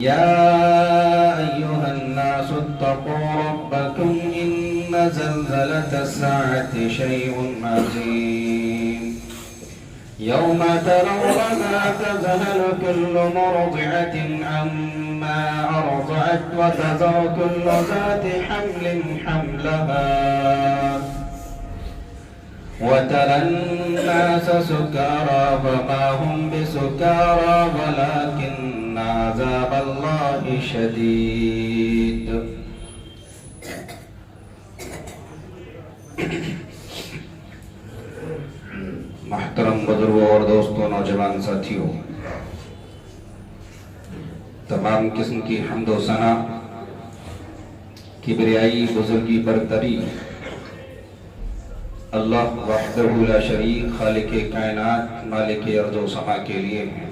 يا أيها الناس اتقوا ربكم إن زلزلة الساعة شيء عظيم يوم ترونها تذهل كل مرضعة عما أرضعت وتضع كل ذات حمل حملها وترى الناس سكارى وما هم بسكارى ولكن عذاب الله شديد. محترم بزرگوں اور دوستوں، نوجوان ساتھیوں، تمام قسم کی حمد و ثنا، کبریائی، بزرگی، برتری اللہ وحدہ لا شریک، خالق کائنات، مالک ارض و سما کے لیے ہیں۔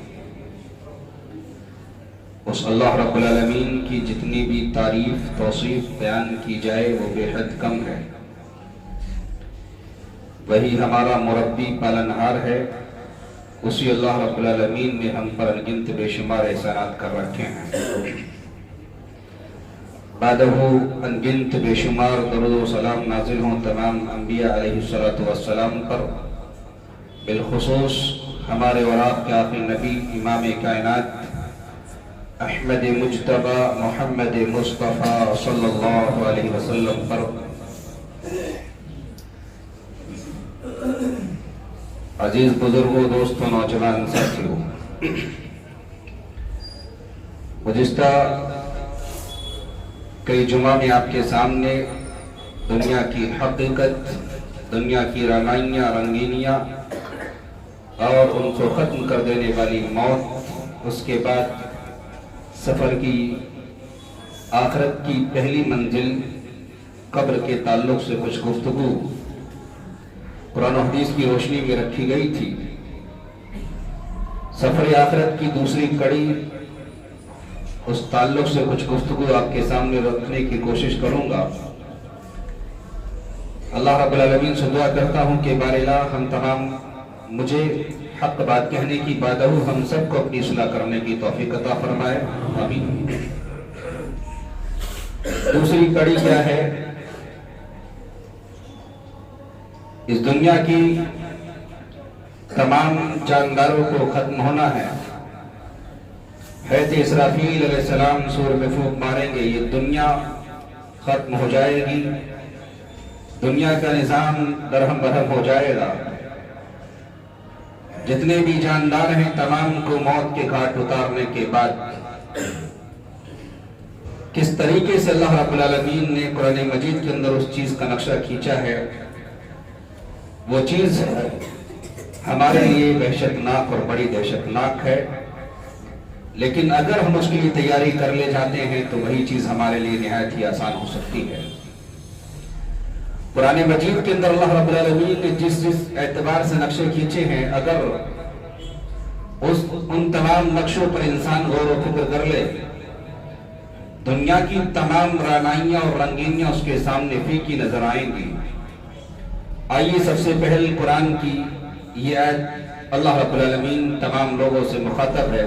اس اللہ رب العالمین کی جتنی بھی تعریف توصیف بیان کی جائے وہ بے حد کم ہے۔ وہی ہمارا مربی پالنہار ہے، اسی اللہ رب العالمین نے ہم پر انگنت بے شمار احسانات کر رکھے ہیں۔ بعدہ انگنت بے شمار درود و سلام نازل ہوں تمام انبیاء علیہ السلام پر، بالخصوص ہمارے اور آپ کے آخری نبی امام کائنات احمد مجتبی محمد مصطفیٰ صلی اللہ علیہ وسلم پر۔ عزیز بزرگوں، دوستوں، نوجوان ساتھیوں، گزشتہ کئی جمعہ میں آپ کے سامنے دنیا کی حقیقت، دنیا کی رامائیاں، رنگینیاں اور ان کو ختم کر دینے والی موت، اس کے بعد سفر کی، آخرت کی پہلی منزل قبر کے تعلق سے کچھ گفتگو قرآن و حدیث کی روشنی میں رکھی گئی تھی۔ سفر آخرت کی دوسری کڑی، اس تعلق سے کچھ گفتگو آپ کے سامنے رکھنے کی کوشش کروں گا۔ اللہ رب العالمین سے دعا کرتا ہوں کہ بار الہ ہم تمام، مجھے حق بات کہنے کی بعد ہم سب کو اپنی اصلاح کرنے کی توفیق عطا فرمائے، آمین۔ دوسری کڑی کیا ہے؟ اس دنیا کی تمام جانداروں کو ختم ہونا ہے۔ حضرت اسرافیل علیہ السلام سور میں پھونک ماریں گے، یہ دنیا ختم ہو جائے گی، دنیا کا نظام درہم برہم ہو جائے گا۔ جتنے بھی جاندار ہیں تمام کو موت کے گھاٹ اتارنے کے بعد کس طریقے سے اللہ رب العالمین نے قرآن مجید کے اندر اس چیز کا نقشہ کھینچا ہے، وہ چیز ہمارے لیے وحشتناک اور بڑی دہشتناک ہے، لیکن اگر ہم اس کے لیے تیاری کر لے جاتے ہیں تو وہی چیز ہمارے لیے نہایت ہی آسان ہو سکتی ہے۔ قرآن مجید کے اندر اللہ رب العالمین نے جس اعتبار سے نقشے کھینچے ہیں، اگر ان تمام نقشوں پر انسان غور و فکر کر لے، دنیا کی تمام رانائیاں اور رنگینیاں اس کے سامنے پھیکی نظر آئیں گی۔ آئیے سب سے پہل قرآن کی یہ آیت، اللہ رب العالمین تمام لوگوں سے مخاطب ہے۔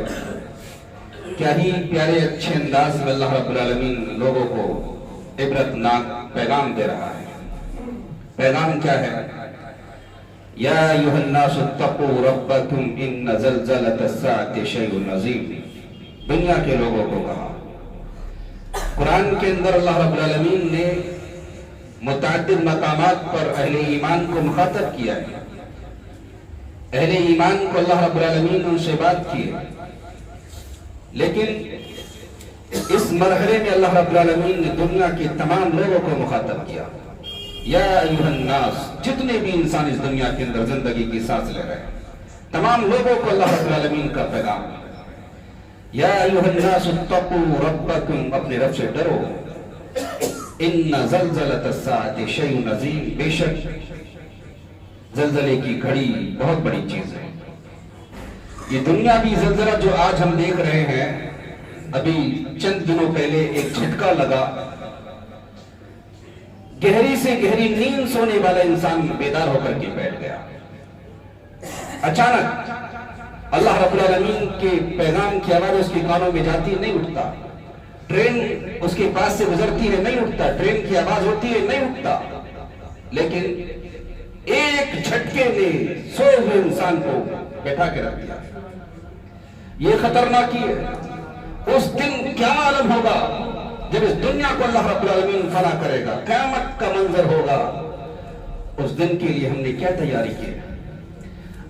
کیا ہی پیارے اچھے انداز میں اللہ رب العالمین لوگوں کو عبرتناک پیغام دے رہا ہے۔ پیغام کیا ہے؟ یا ایھا الناس اتقوا ربکم ان زلزلۃ الساعۃ شیء عظیم۔ دنیا کے لوگوں کو کہا۔ قرآن کے اندر اللہ رب العالمین نے متعدد مقامات پر اہل ایمان کو مخاطب کیا ہے۔ اہل ایمان کو اللہ رب العالمین نے ان سے بات کی ہے، لیکن اس مرحلے میں اللہ رب العالمین نے دنیا کے تمام لوگوں کو مخاطب کیا۔ یا ایھا الناس، جتنے بھی انسان اس دنیا کے اندر زندگی کی سانس لے رہے ہیں، تمام لوگوں کو اللہ رب العالمین کا پیغام ہے۔ یا ایھا الناس اتقوا ربکم، اپنے رب سے ڈرو۔ ان زلزلۃ الساعۃ شیء عظیم، بے شک زلزلے کی گھڑی بہت بڑی چیز ہے۔ یہ دنیاوی زلزلہ جو آج ہم دیکھ رہے ہیں، ابھی چند دنوں پہلے ایک جھٹکا لگا، گہری سے گہری نیند سونے والا انسان بیدار ہو کر کے بیٹھ گیا۔ اچانک अल्लाह रब्बुल आलमीन के पैगाम की आवाज उसके कानों में जाती है, नहीं उठता। ट्रेन उसके पास से गुजरती है, नहीं उठता। ट्रेन की आवाज होती है, नहीं उठता। लेकिन एक झटके ने सोए हुए इंसान को बैठा के रख दिया। ये खतरनाकी है। उस दिन क्या आलम होगा जब इस दुनिया को अल्लाह रब्बुल आलमीन फना करेगा, क़यामत का मंजर होगा। उस दिन के लिए हमने क्या तैयारी की?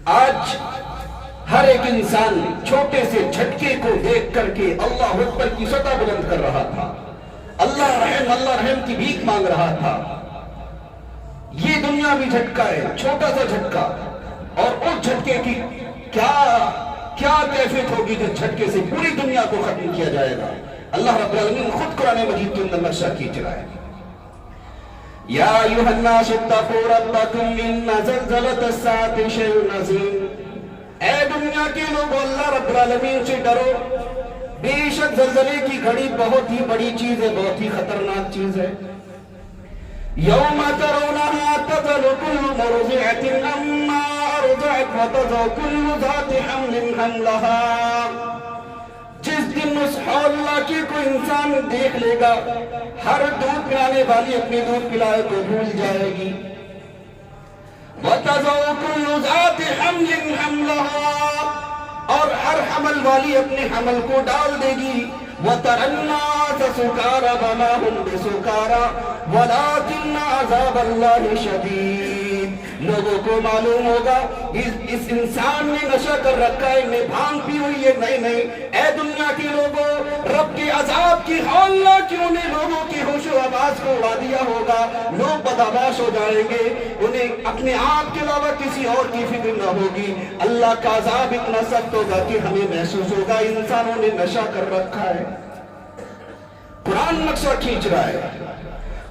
आज हर एक इंसान छोटे से झटके को देख करके अल्लाह अकबर की सतह बुलंद कर रहा था, अल्लाह रहम की भीख मांग रहा था। ये दुनिया भी झटका है, छोटा सा झटका, और उस झटके की क्या क्या कैफियत होगी जिस झटके से पूरी दुनिया को खत्म किया जाएगा। अल्लाह रब्बुल आलमीन खुद कुरान मजीद के अंदर नक्शा खींच रहा है। या अय्युहन्नास इत्तक़ू रब्बकुम इन्ना ज़लज़लतस्साअति शैउन अज़ीम। ऐ दुनिया के लोगों, अल्लाह रब्बुल आलमीन से डरो। बेशक ज़लज़ले की घड़ी बहुत ही बड़ी चीज है, बहुत ही खतरनाक चीज है। यौम तरौनहा तज़हलु कुल्लु मुर्दिअतिन अम्मा अर्दअत व तज़अ कुल्लु ज़ाति हम्लिन हम्लहा। जिस दिन उस हौला की कोई इंसान देख लेगा, हर दूध पिलाने वाली अपने दूध पिलाए को भूल जाएगी। व तज़अ कुल्लु ज़ाति हम्लिन हम्लहा, और हर हमल वाली अपने हमल को डाल देगी। वतरन्नास सुकारा वमा हुम बिसुकारा वलाकिन्न अज़ाबल्लाहि शदीद। लोगों को मालूम होगा इस इंसान ने नशा कर रखा है, इन्हें भांग पी हुई है। नहीं, ऐ दुनिया के लोगों, रब के अजाब की हौला क्यों ने लोगों की होशो आवाज को उड़ा दिया होगा। लोग बदहवास हो जाएंगे, उन्हें अपने आप के अलावा किसी और की फिक्र न होगी। अल्लाह का अजाब इतना सख्त होगा कि हमें महसूस होगा इंसानों ने नशा कर रखा है। कुरान नक्शा खींच रहा है,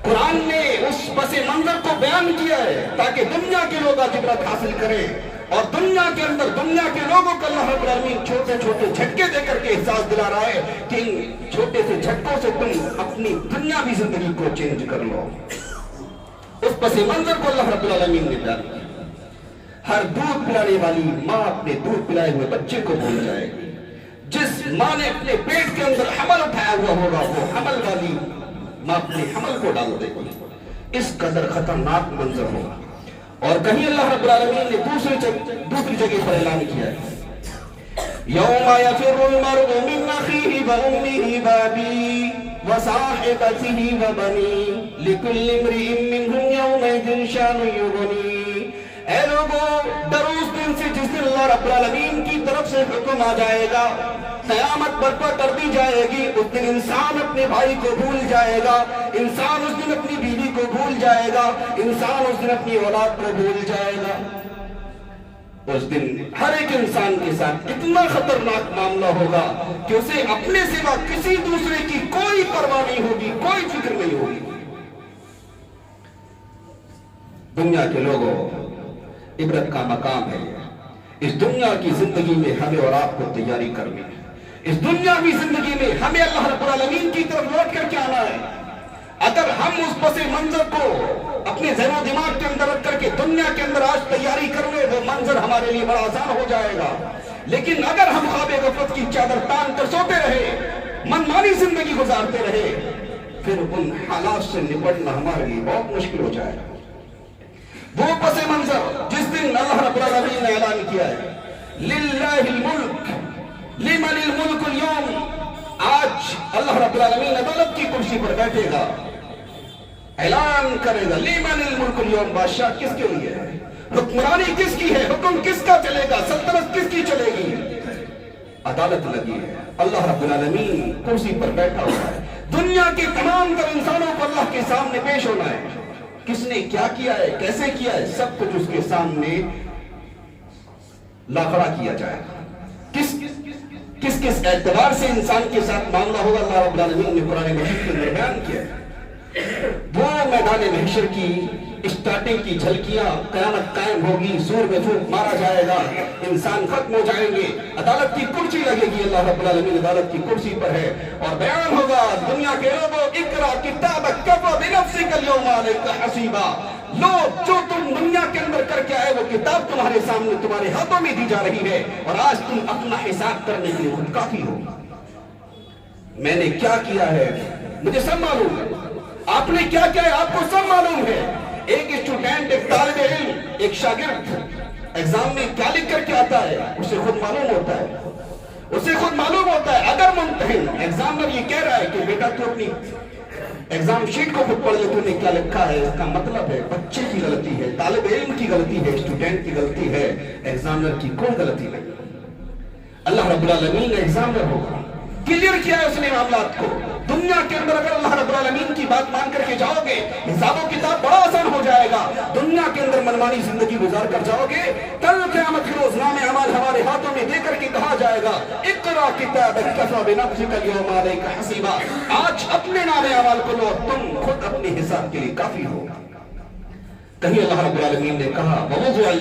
कुरान ने उस पसे मंजर को बयान किया है ताकि दुनिया के लोग इबरत हासिल करें। और दुनिया के अंदर दुनिया के लोगों को अल्लाह रब्बुल आलमीन छोटे छोटे झटके देकर के एहसास दिला रहा है कि इन छोटे से झटकों से तुम अपनी दुनियावी जिंदगी को चेंज कर लो। उस पसे मंजर को अल्लाह रब्बुल आलमीन ने बयान किया। हर दूध पिलाने वाली माँ अपने दूध पिलाए हुए बच्चे को भूल जाएगी। जिस माँ ने अपने पेट के अंदर हमल उठाया हुआ होगा, वो हमल वाली माँ अपने हमल को डाल देगी। इस कदर खतरनाक मंजर होगा। और कहीं अल्लाह रब्बुल आलमीन ने दूसरी जगह पर ऐलान किया है, यौमा यफिरुल मर्उ मिन अखीहि व उम्मिहि व अबीहि व साहिबतिहि व बनीहि लिकुल्लि इम्रिइन मिनहुम यौमइज़िन शानुन युग़नी। ऐ लोगों, डरो उस दिन से जिस दिन अल्लाह रब्बुल आलमीन की तरफ से हुक्म आ जाएगा, क़यामत बर्पा कर दी जाएगी। उस दिन इंसान अपने भाई को भूल जाएगा, इंसान उस दिन अपनी बीवी को भूल जाएगा, इंसान उस दिन अपनी औलाद को भूल जाएगा। उस दिन हर एक इंसान के साथ इतना खतरनाक मामला होगा कि उसे अपने सिवा किसी दूसरे की कोई परवाह नहीं होगी, कोई फिक्र नहीं होगी। दुनिया के लोगों, इबरत का मकाम है। इस दुनिया की जिंदगी में हमें और आपको तैयारी करनी है। इस दुनियावी जिंदगी में हमें अल्लाह रब्बुल आलमीन की तरफ लौट करके आना है। अगर हम उस पसे मंजर को अपने ज़हन दिमाग के अंदर रख करके दुनिया के अंदर आज तैयारी कर ले, वो मंजर हमारे लिए बड़ा आसान हो जाएगा। लेकिन अगर हम ख्वाब गफलत की चादर तान कर सोते रहे, मनमानी जिंदगी गुजारते रहे, फिर उन हालात से निपटना हमारे लिए बहुत मुश्किल हो जाएगा। वो पसे मंजर जिस दिन अल्लाह रब्बुल आलमीन ने ऐलान किया है, लिल्लाहिल मुल्क लिमनिल मुल्कुल यौम। आज अल्लाह रब्बुल आलमीन अदालत की कुर्सी पर बैठेगा, ऐलान करेगा लिमनिल मुल्कुल यौम। बादशाह किसके लिए है, हुक्मरानी किसकी है, हुक्म किसका चलेगा, सल्तनत किसकी चलेगी। अदालत लगी है, अल्लाह रब्बुल आलमीन कुर्सी पर बैठा हुआ है। दुनिया के तमाम तर इंसानों को अल्लाह के सामने पेश होना है। किसने क्या किया है, कैसे किया है, सब कुछ उसके सामने लाखड़ा किया जाएगा। किस किस एतबार से इंसान के साथ मामला होगा, अल्लाह रब्बुल आलमीन ने कुरान मजीद के अंदर बयान किया है। वो मैदान महशर की स्टार्टिंग की झलकियां, क़यामत कायम होगी, सूर में फूंक मारा जाएगा, इंसान खत्म हो जाएंगे, अदालत की कुर्सी लगेगी। अल्लाह रब्बुल आलमीन अदालत की कुर्सी पर है और बयान होगा, दुनिया के लोगों, इकरा किताबक कफ़ा बिनफ्सिकल यौमा अलैका हसीबा। लो, जो तुम दुनिया के अंदर करके आए वो किताब तुम्हारे सामने तुम्हारे हाथों में दी जा रही है, और आज तुम अपना हिसाब करने के लिए खुद काफी हो। मैंने क्या किया है मुझे सब मालूम है, आपने क्या किया है आपको सब मालूम है। एक स्टूडेंट, एक तालिबे इल्म, एक शागिर्द एग्जाम में क्या लिख करके आता है उसे खुद मालूम होता है, उसे खुद मालूम होता है। अगर मुम्तहिन एग्जामिनर ये कह रहा है कि बेटा तू अपनी एग्जाम शीट को खुद पढ़ ले, तूने क्या लिखा है, इसका मतलब है बच्चे की गलती है, तालिब इल्म की गलती है, स्टूडेंट की गलती है, एग्जामिनर की कोई गलती नहीं। अल्लाह रब्बुल आलमीन एग्जामिनर होगा, क्लियर किया है उसने मामलात को। दुनिया के अंदर अगर अल्लाह रब्बुल आलमीन की बात मान करके जाओगे, हिसाबो किताब बड़ा आसान हो जाएगा। दुनिया के अंदर मनमानी जिंदगी गुजार कर जाओगे, कल क़यामत के रोज़ नामे अमाल हमारे हाथों में दे करके कहा जाएगा, इक़रा किताबक कफ़ा बिनफ़्सिका अल-यौमा अलैका हसीबा। आज अपने नामे अमाल को लो, तुम खुद अपने हिसाब के लिए काफी हो। कहीं अल्लाह रब्बुल आलमीन ने कहा ववुज़िअल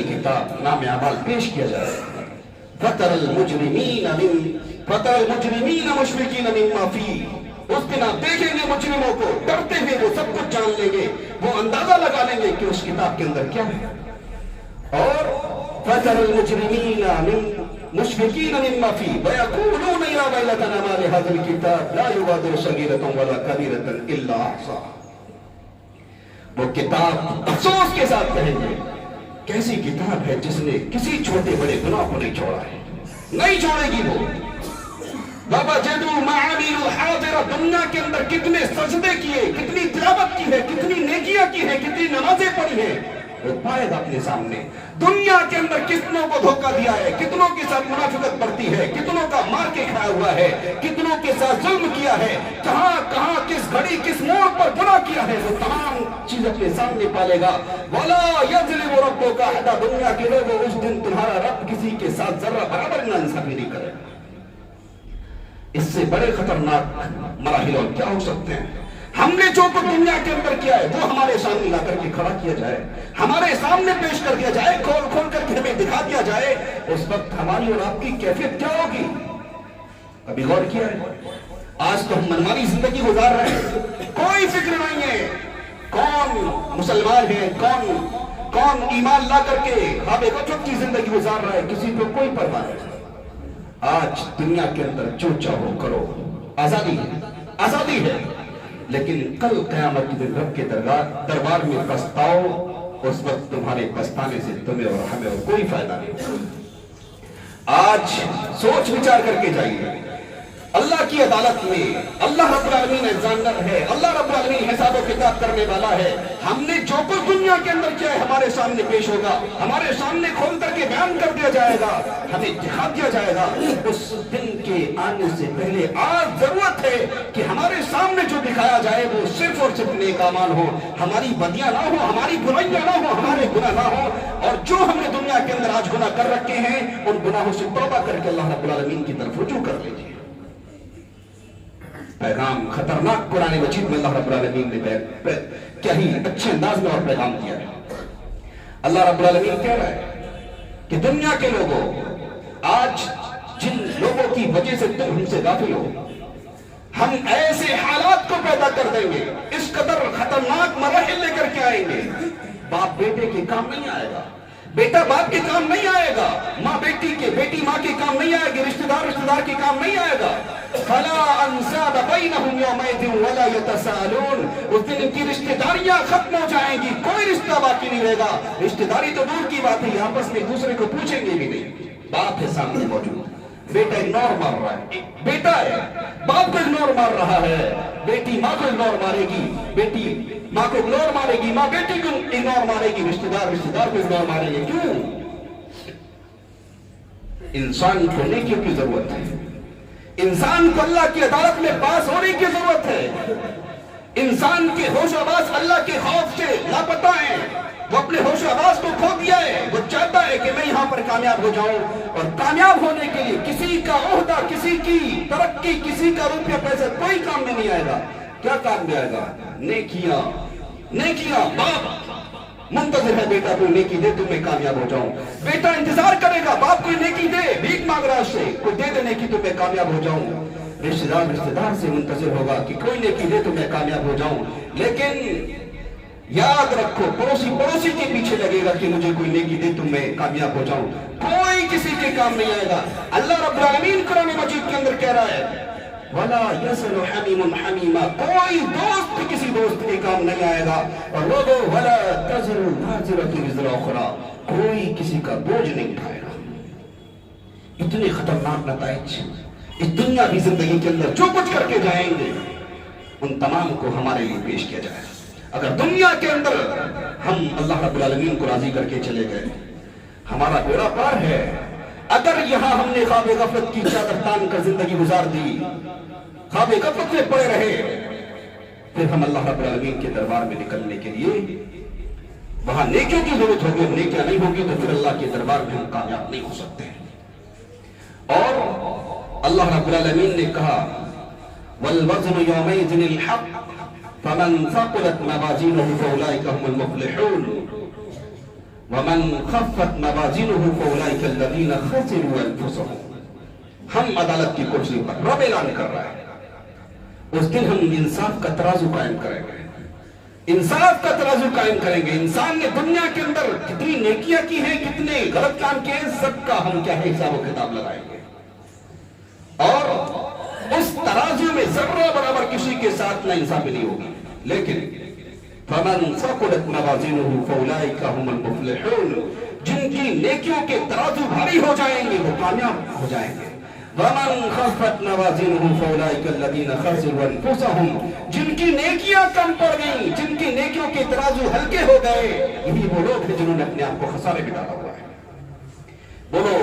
किताब, नामे अमाल पेश किया जाएगा। फतरल मुजरिमीन मुशफिकीन मिम्मा फी, उस दिन आप देखेंगे मुजरिमों को डरते हुए, वो सब कुछ जान लेंगे, वो अंदाजा लगा लेंगे कि उस किताब के अंदर क्या है। और फतरल मुजरिमीन मुशफिकीन मिम्मा फी वयक़ूलून या वैलतना मा लिहाज़िल किताब ला युग़ादिरु सगीरतन वला कबीरतन इल्ला अहसाहा। वो किताब अफसोस के साथ कहेंगे, कैसी किताब है जिसने किसी छोटे बड़े गुनाह को नहीं छोड़ा है, नहीं छोड़ेगी वो। बाबा जदू माअमीलु हाज़िरा, दुनिया के अंदर कितने सजदे किए, कितनी तिलावत की है, कितनी नेकियां की है, कितनी नमाजें पढ़ी है, वो पाएगा अपने सामने। दुनिया के अंदर कितनों को धोखा दिया है, कितनों के साथ मुनाफिकत बढ़ती है, कितनों का मार के खाया हुआ है, कितनों के साथ जुल्म किया है, कहां कहां किस घड़ी किस मोड़ पर गुनाह किया है, वो तमाम चीज अपने सामने पालेगा। वला यज़लिमु रब्बुका अहदा, दुनिया के लोगों उस दिन तुम्हारा रब किसी के साथ जर्रा बराबर नाइंसाफी नहीं करेगा। इससे बड़े खतरनाक मराहिल और क्या हो सकते हैं। हमने जो कुछ दुनिया के अंदर किया है वो हमारे सामने ला करके खड़ा किया जाए, हमारे सामने पेश कर दिया जाए, खोल खोल करके हमें दिखा दिया जाए, उस वक्त हमारी और आपकी कैफियत क्या होगी। अभी गौर किया है, आज तो हम मनमानी जिंदगी गुजार रहे हैं, कोई फिक्र नहीं है कौन मुसलमान है, कौन ईमान ला करके हाबे गजब की जिंदगी गुजार रहा है, किसी को कोई परवाह नहीं। आज दुनिया के अंदर जो चाहो करो, आजादी है, लेकिन कल क़यामत के दिन रब के दरबार में पछताओ, उस वक्त तुम्हारे पछताने से तुम्हें और हमें और कोई फायदा नहीं। आज सोच विचार करके जाइए, अल्लाह की अदालत में अल्लाह रब्बुल आलमीन एग्जामिनर है, अल्लाह रब्बुल आलमीन हिसाब किताब करने वाला है। हमने जो कुछ दुनिया के अंदर किया है हमारे सामने पेश होगा, हमारे सामने खोल करके बयान कर दिया जाएगा, हमें दिखा दिया जाएगा। उस दिन के आने से पहले आज जरूरत है कि हमारे सामने जो दिखाया जाए वो सिर्फ और सिर्फ नेक अमाल हो, हमारी बदियां ना हो, हमारी बुराइयां ना हो, हमारे गुनाह ना हो। और जो हमने दुनिया के अंदर आज गुनाह कर रखे हैं उन गुनाहों से तौबा करके अल्लाह रब्बुल आलमीन की तरफ रुजू कर लीजिए। पैगाम खतरनाक कुरान मजीद में अल्लाह रब्बुल आलमीन ने क्या ही अच्छे अंदाज में और पैगाम दिया है। अल्लाह रब्बुल आलमीन कह रहा है कि दुनिया के लोगों, आज जिन लोगों की वजह से तुम हमसे गाफिल हो, हम ऐसे हालात को पैदा कर देंगे, इस कदर खतरनाक मराहिल लेकर के आएंगे। बाप बेटे के काम नहीं आएगा, बेटा बाप के काम नहीं आएगा, माँ बेटी के, बेटी माँ के काम नहीं आएगी, रिश्तेदार के काम नहीं आएगा। फला अंसाब बैनहुम यौमइज़िन वला यतसाअलून, उस दिन इनकी रिश्तेदारियां खत्म हो जाएंगी, कोई रिश्ता बाकी नहीं रहेगा। रिश्तेदारी तो दूर की बात है, आपस में एक दूसरे को पूछेंगे भी नहीं। बाप है सामने मौजूद, बेटा इग्नोर मार रहा है, बेटा है बाप को इग्नोर मार रहा है, बेटी माँ को इग्नोर मारेगी, बेटी माँ को इग्नोर मारेगी, माँ बेटी को इग्नोर मारेगी, रिश्तेदार को इग्नोर मारेंगे। क्यों? इंसान को नेकियों की जरूरत है, इंसान को अल्लाह की अदालत में पास होने की जरूरत है। इंसान के होश-ओ-हवास अल्लाह के खौफ से लापता है, वो अपने होश-ओ-हवास को खो दिया है। वो चाहता है कि मैं यहां पर कामयाब हो जाऊं, और कामयाब होने के लिए किसी का ओहदा, किसी की तरक्की, किसी का रुपया पैसा कोई काम में नहीं आएगा। क्या काम में आएगा? नेकियां। बाप मुंतज़िर है बेटा कोई नेकी दे तो मैं कामयाब हो जाऊं, बेटा इंतजार करेगा बाप कोई नेकी दे, भीख मांग रहा है उससे, कोई दे देने की तो मैं कामयाब हो जाऊं। रिश्तेदार से मुंतजिर होगा कि कोई नेकी दे तो मैं कामयाब हो जाऊं, लेकिन याद रखो पड़ोसी के पीछे लगेगा कि मुझे कोई नेकी दे तो मैं कामयाब हो जाऊं। कोई किसी के काम नहीं आएगा। अल्लाह रब्बुल आलमीन कुरान मजीद के अंदर कह रहा है वला यसलु हमीमुन हमीमा, कोई दोस्त किसी दोस्त के काम नहीं आएगा। और लोगों वला तज़रु नाज़िरतु विज़रा उख़रा, कोई किसी का बोझ नहीं उठाएगा। इतने खतरनाक नताइज इस दुनिया की जिंदगी के अंदर जो कुछ करके जाएंगे उन तमाम को हमारे लिए पेश किया जाएगा। अगर दुनिया के अंदर हम अल्लाह रब्बुल आलमीन को राजी करके चले गए, हमारा बेड़ा पार है। अगर यहां हमने ख्वाब गफलत की चादर तान कर जिंदगी गुजार दी, ख्वाब गफलत में पड़े रहे, फिर हम अल्लाह रब्बुल आलमीन के दरबार में निकलने के लिए वहां नेकियों की जरूरत होगी। नेकियां नहीं होगी तो फिर अल्लाह के दरबार में हम कामयाब नहीं हो सकते। और अल्लाह रब्बुल आलमीन ने कहा वल वज़्नु यौमइज़िनिल हक़ फमन सक़ुलत मवाज़ीनुहु फ़उलाइका हुमुल मुफ़्लिहून वमन ख़फ़्फ़त मवाज़ीनुहु फ़उलाइका अल्लज़ीना ख़सिरू अनफ़ुसहुम। हम अदालत की कुर्सी पर रब ऐलान कर रहा है, उस दिन हम इंसाफ का तराजू कायम करेंगे। इंसाफ का तराजू कायम करेंगे। इंसान ने दुनिया के अंदर कितनी नेकियां की हैं, कितने गलत काम किए हैं, सबका हम क्या है हिसाब किताब लगाएंगे। और उस तराजू में जर्रा बराबर किसी के साथ ना इंसाफी नहीं होगी। लेकिन फमन सक़ुलत मवाज़ीनुहु फ़उलाइका हुमुल मुफ़्लिहून, जिनकी नेकियों के तराजू भारी हो जाएंगे वो कामयाब हो जाएंगे। वमन ख़फ़्फ़त मवाज़ीनुहु फ़उलाइका अल्लज़ीना ख़सिरू अनफ़ुसहुम, जिनकी नेकियां कम पड़ गई, जिनकी नेकियों के तराजू हल्के हो गए, यही वो लोग हैं जिन्होंने अपने आप को खसारे में डाला हुआ है। बोलो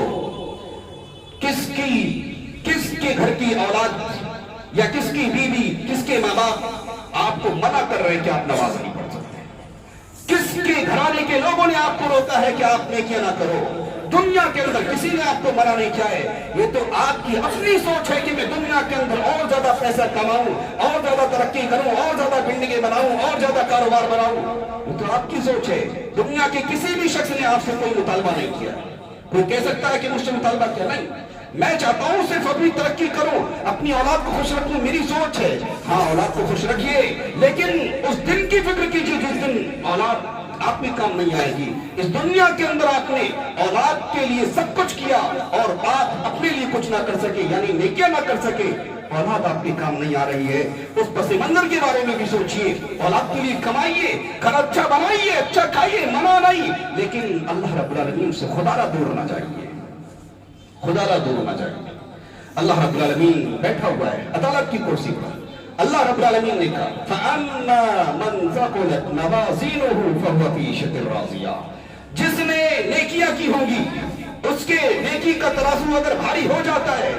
किसके घर की औलाद या किसकी बीवी, किसके माँ बाप आपको मना कर रहे हैं कि आप नमाज नहीं पढ़ सकते? किसके घराने के लोगों ने आपको रोका है कि आप नेकियां ना करो? दुनिया के अंदर किसी ने आपको मना नहीं किया है। ये तो आपकी अपनी सोच है कि मैं दुनिया के अंदर और ज्यादा पैसा कमाऊं, और ज्यादा तरक्की करूं, और ज्यादा बिल्डिंगें बनाऊं, और ज्यादा कारोबार बनाऊं। ये तो आपकी सोच है। दुनिया के किसी भी शख्स ने आपसे कोई मुतालबा नहीं किया। कोई कह सकता है कि मुझसे मुतालबा किया? नहीं, मैं चाहता हूं सिर्फ अपनी तरक्की करूं, अपनी औलाद को खुश रखूं, मेरी सोच है। हाँ, औलाद को खुश रखिए, लेकिन उस दिन की फिक्र कीजिए जिस दिन औलाद आपके काम नहीं आएगी। इस दुनिया के अंदर आपने औलाद के लिए सब कुछ किया और आप अपने लिए कुछ ना कर सके, यानी नेकियां ना कर सके, औलाद आपके काम नहीं आ रही है। उस पस मंजर के बारे में भी सोचिए। औलाद के लिए कमाइए, घर अच्छा बनाइए, अच्छा खाइए, मना नहीं, लेकिन अल्लाह रब्बुल आलमीन से खुदारा दूर होना चाहिए, खुदारा दूर होना चाहिए। अल्लाह रब्बुल आलमीन बैठा हुआ है अदालत की कुर्सी पर। अल्लाह रब्बुल आलमीन ने कहा फअम्मा मन ज़क़ुलत मवाज़ीनुहु फ़हुव फ़ी ईशतिन राज़िया, जिसने नेकियां की होंगी उसके नेकी का तराजू अगर भारी हो जाता है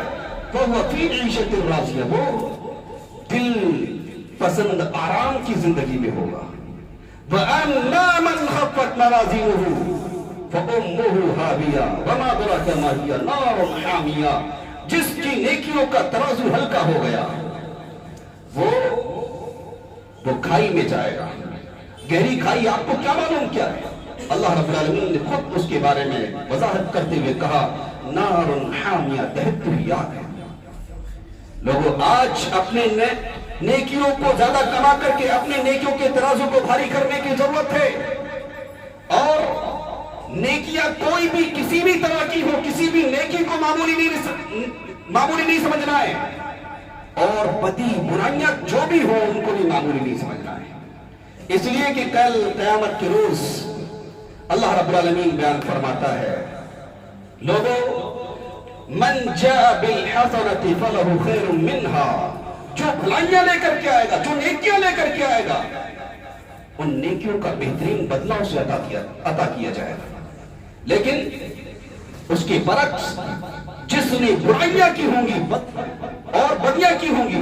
फ़हुव फ़ी ईशतिन राज़िया, वो दिल पसंद आराम की जिंदगी में होगा। वअम्मा मन ख़फ़्फ़त मवाज़ीनुहु फ़उम्मुहु हाविया वमा अदराका मा हिया नारुन हामिया, जिसकी नेकियों का तराजू हल्का हो गया वो खाई में जाएगा। गहरी खाई आपको क्या मालूम क्या है? अल्लाह रब्बुल आलमीन ने खुद उसके बारे में वजाहत करते हुए कहा नारुन हामिया, दहकती हुई आग है। लोगों, आज अपने नेकियों को ज्यादा कमा करके अपने नेकियों के तराजू को भारी करने की जरूरत है। और नेकियां कोई भी किसी भी तरह की हो, किसी भी नेकी को मामूली नहीं समझना है, और बदी बुराइयां जो भी हो उनको भी मामूली नहीं समझना है। इसलिए कि कल क़यामत के रोज अल्लाह रब्बुल आलमीन बयान फरमाता है, लोगों मन जा बिल हसनति फलहु खैरुम मिनहा, जो भलाइयां लेकर के आएगा, जो नेकियां लेकर के आएगा, उन नेकियों का बेहतरीन बदला उसे अता किया जाएगा। लेकिन उसके बरक्स जिसने बुराइयां की होंगी और बदियां की होंगी,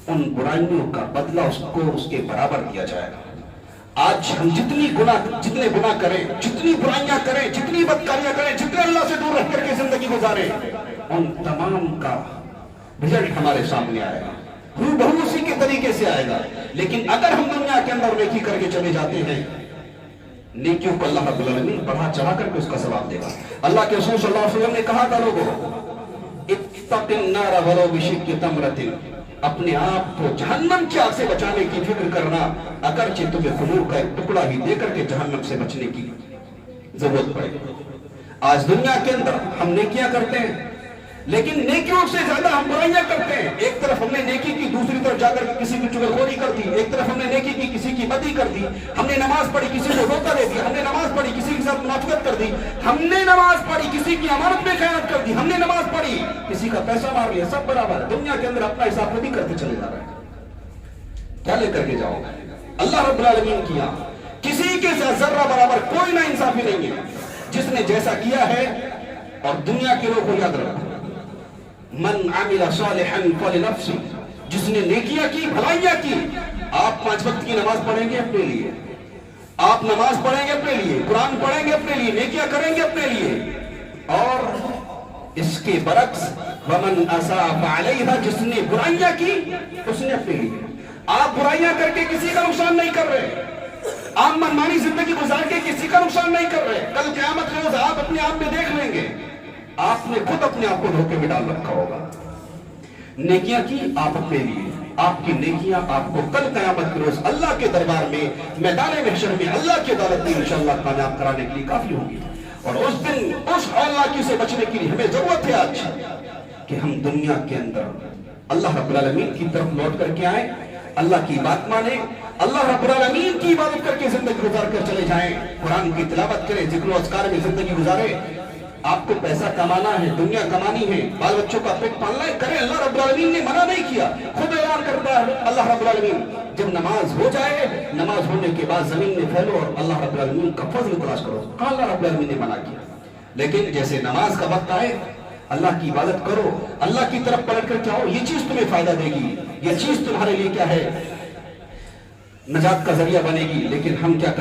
उन बुराइयों का बदला उसको उसके बराबर दिया जाएगा। आज हम जितने गुनाह करें, जितनी बुराइयां करें, जितनी बदकारियां करें, जितने अल्लाह से दूर रह करके जिंदगी गुजारें, उन तमाम का रिजल्ट हमारे सामने आएगा, हूबहू उसी के तरीके से आएगा। लेकिन अगर हम दुनिया के अंदर नेकी करके चले जाते हैं, नेकियों को अल्लाह रब्बुल आलमीन बढ़ा चढ़ा करके उसका सवाब देगा। अल्लाह के रसूल सल्लल्लाहु अलैहि वसल्लम ने कहा था, लोगों इत्तक़िन नार वलो बिशिक्कि तमरतिन, अपने आप को जहन्नम की आग से बचाने की फिक्र करना, अगरचे तुम्हें खजूर का एक टुकड़ा ही देकर के जहन्नम से बचने की जरूरत पड़े। आज दुनिया के अंदर हम नेकियां करते हैं, लेकिन नेकियों से ज्यादा हम बुराइयां करते हैं। एक तरफ हमने नेकी की, दूसरी तरफ जाकर किसी की चुगलखोरी कर दी। एक तरफ हमने नेकी की, किसी की बदी कर दी। हमने नमाज पढ़ी, किसी को धोखा दे दिया। हमने नमाज पढ़ी, किसी के साथ मुनाफिकत कर दी। हमने नमाज पढ़ी, किसी की अमानत में खयानत कर दी। हमने नमाज पढ़ी, किसी का पैसा मार लिया। सब बराबर है। दुनिया के अंदर अपना हिसाब खुद ही करते चले जा रहे हैं। क्या लेकर के जाओ? अल्लाह रब्बुल आलमीन किया, किसी के साथ जर्रा बराबर कोई ना इंसाफी नहीं है। जिसने जैसा किया है, और दुनिया के लोग को याद रखो, मन आमिला सालिहन फलिनफ्सी, जिसने नेकियां की, भलाइयां की। आप 5 वक्त की नमाज पढ़ेंगे अपने लिए, आप नमाज पढ़ेंगे अपने लिए, कुरान पढ़ेंगे अपने लिए, नेकियां करेंगे अपने लिए। और इसके बरक्स वमन असा फअलैहा, जिसने बुराइयां की उसने अपने लिए। आप बुराइयां करके किसी का नुकसान नहीं कर रहे, आप मनमानी जिंदगी गुजार के किसी का नुकसान नहीं कर रहे। कल क़यामत के रोज आप अपने आप में देख लेंगे, आपने खुद अपने आप को धोखे में डाल रखा होगा। नेकियां की आप अपने लिए, आपकी नेकियां आपको कल क़यामत के रोज अल्लाह के दरबार में, मैदान महशर में, अल्लाह की अदालत में इंशाअल्लाह कामयाब कराने के लिए काफी होगी। और उस दिन उस हौलनाकी से बचने के लिए हमें जरूरत है आज कि हम दुनिया के अंदर अल्लाह रब्बुल आलमीन की तरफ लौट करके आए, अल्लाह की बात माने, अल्लाह रब्बुल आलमीन की इबादत करके जिंदगी गुजार कर चले जाएं, कुरान की तिलावत करें, जिक्र अज़कार में जिंदगी गुजारे। आपको पैसा कमाना है, दुनिया कमानी है, बाल बच्चों का पेट पालना है, करें। अल्लाह रब्बुल आलमीन ने मना नहीं किया, खुद ऐलान करता है अल्लाह रब्बुल आलमीन, जब नमाज हो जाए, नमाज होने के बाद जमीन में फैलो और अल्लाह रब्बुल आलमीन का फजल तलाश करो। कहाँ अल्लाह रब्बुल आलमीन ने मना किया? लेकिन जैसे नमाज का वक्त आए, अल्लाह की इबादत करो, अल्लाह की तरफ पलट कर आओ, ये चीज तुम्हें फायदा देगी, ये चीज तुम्हारे लिए क्या है, नजात का जरिया बनेगी। लेकिन हम क्या